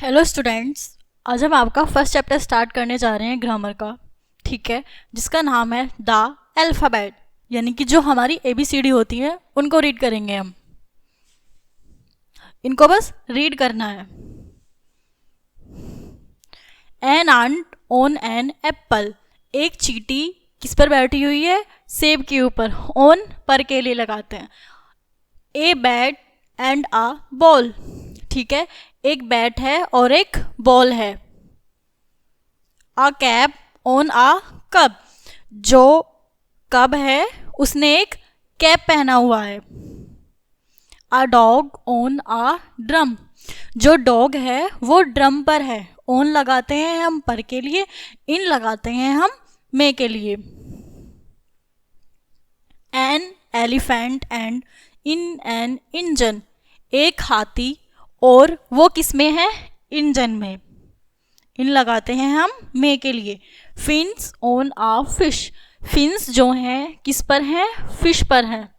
Hello students, आज हम आपका फर्स्ट चैप्टर स्टार्ट करने जा रहे हैं ग्रामर का। ठीक है, जिसका नाम है द अल्फ़ाबेट, यानी कि जो हमारी ABCD होती है उनको रीड करेंगे हम। इनको बस रीड करना है। An ant on an apple, एक चींटी किस पर बैठी हुई है? सेब के ऊपर। ऑन पर के लिए लगाते हैं। A bat and a ball, ठीक है, एक बैट है और एक बॉल है। A cap on a cup, जो कब है उसने एक कैप पहना हुआ है। A dog on a drum, जो डॉग है वो ड्रम पर है। ऑन लगाते हैं हम पर के लिए, इन लगाते हैं हम मे के लिए। An elephant and in an engine, एक हाथी और वो किस में है? इंजन में। इन लगाते हैं हम मे के लिए। Fins on a fish, fins जो हैं किस पर हैं? फिश पर हैं।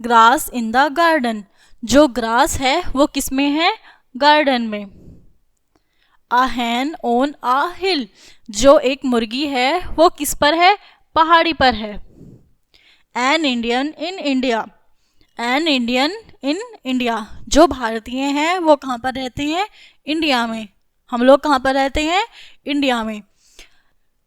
ग्रास इन द गार्डन, जो ग्रास है वो किस में है? गार्डन में। आ हैन ऑन आ हिल, जो एक मुर्गी है वो किस पर है? पहाड़ी पर है। An Indian in India, an Indian in India, जो भारतीय हैं वो कहाँ पर रहते हैं? इंडिया में। हम लोग कहाँ पर रहते हैं? इंडिया में।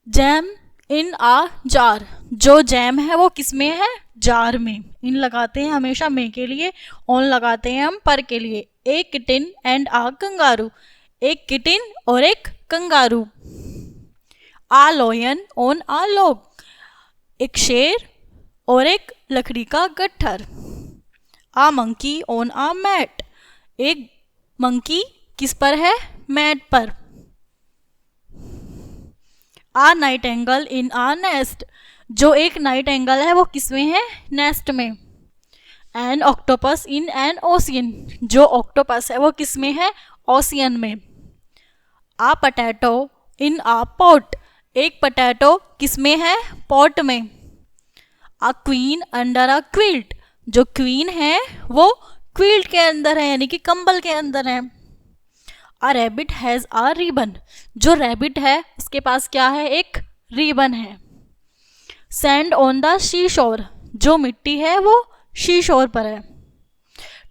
जैम इन आ जार, जो जैम है वो किस में है? जार में। इन लगाते हैं हमेशा मे के लिए, ऑन लगाते हैं हम पर के लिए। ए किटिन एंड आ कंगारू, एक किटिन और एक kangaroo. A lion on a log, एक शेर और एक लकड़ी का गट्ठर। A monkey on a mat, एक मंकी किस पर है? मैट पर। आ नाइटेंगल इन आ नेस्ट, जो एक नाइटेंगल है वो किस में है? नेस्ट में। An octopus in an ocean, जो ऑक्टोपस है वो किस में है? ओशियन में। A potato in a pot, एक पटैटो किस में है? पॉट में। A queen under a quilt, जो क्वीन है वो क्विल्ट के अंदर है, यानी कि कंबल के अंदर है। A rabbit has a ribbon, जो रैबिट है उसके पास क्या है? एक रिबन है। सैंड ऑन द शी शोर, जो मिट्टी है वो शी शोर पर है।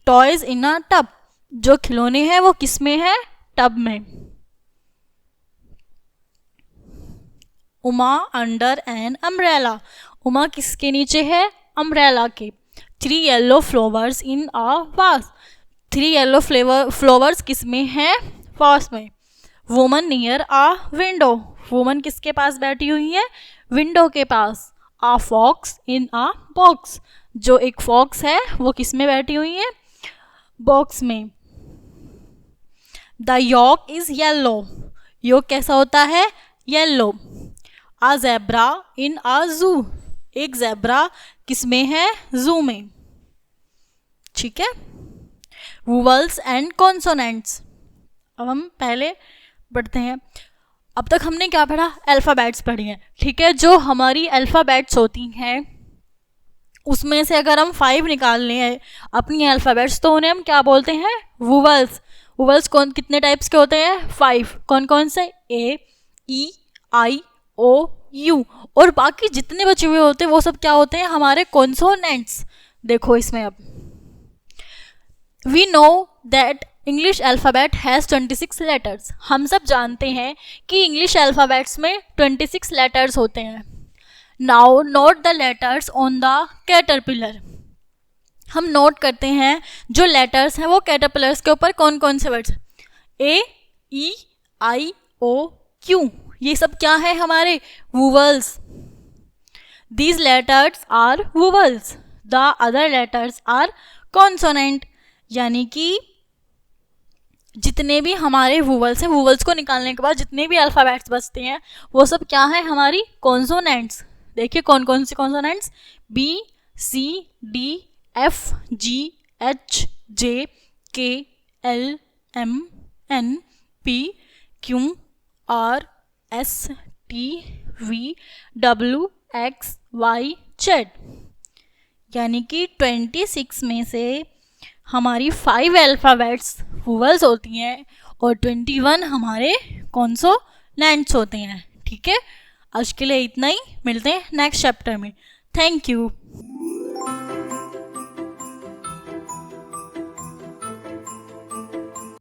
टॉयज इन अ टब, जो खिलौने हैं वो किस में है? टब में। Uma under an umbrella, Uma किसके नीचे है? अम्ब्रेला के। 3 येलो फ्लावर्स इन अ वास, 3 येलो फ्लावर्स किस में है? वास में। वुमन नियर आ विंडो, वुमन किसके पास बैठी हुई है? विंडो के पास। आ फॉक्स इन आ बॉक्स, जो एक फॉक्स है वो किस में बैठी हुई है? बॉक्स में। The yolk is yellow, yolk कैसा होता है? येलो। आ ज़ेब्रा इन आ जू, एक ज़ेब्रा किस में है? जू में। ठीक है। वुवल्स एंड कॉन्सोनेंट्स, अब हम पहले पढ़ते हैं। अब तक हमने क्या पढ़ा? अल्फ़ाबेट्स पढ़ी हैं। ठीक है, जो हमारी अल्फ़ाबेट्स होती हैं उसमें से अगर हम 5 निकाल लें अपनी अल्फ़ाबेट्स, तो उन्हें हम क्या बोलते हैं? वुवल्स। वुवल्स कौन कितने टाइप्स के होते हैं? 5। कौन कौन से? ए, ई, आई, ओ, यू। और बाकी जितने बचे हुए होते हैं वो सब क्या होते हैं? हमारे कॉन्सोनेंट्स। देखो इसमें अब we know that English alphabet has 26 letters, हम सब जानते हैं कि इंग्लिश अल्फ़ाबेट्स में 26 लेटर्स होते हैं। Now note the letters on the caterpillar, हम नोट करते हैं जो लेटर्स हैं वो कैटरपिलर्स के ऊपर कौन कौन से वर्ड्स? ए, ई, आई, ओ, क्यू, ये सब क्या है? हमारे vowels. These letters are vowels, the other letters are consonant, यानी कि जितने भी हमारे वुवल्स हैं, वुवल्स को निकालने के बाद जितने भी अल्फ़ाबेट्स बचते हैं वो सब क्या है? हमारी कॉन्सोनेंट्स। देखिए कौन कौन सी consonants? B, C, D, F, G, H, J, K, L, M, N, P, Q, R, S, T, V, W, X, Y, Z. यानी कि 26 में से हमारी 5 अल्फ़ाबेट्स वोवेल्स होती हैं और 21 हमारे कॉन्सोनेंट्स होते हैं। ठीक है, आज के लिए इतना ही, मिलते हैं नेक्स्ट चैप्टर में। Thank you.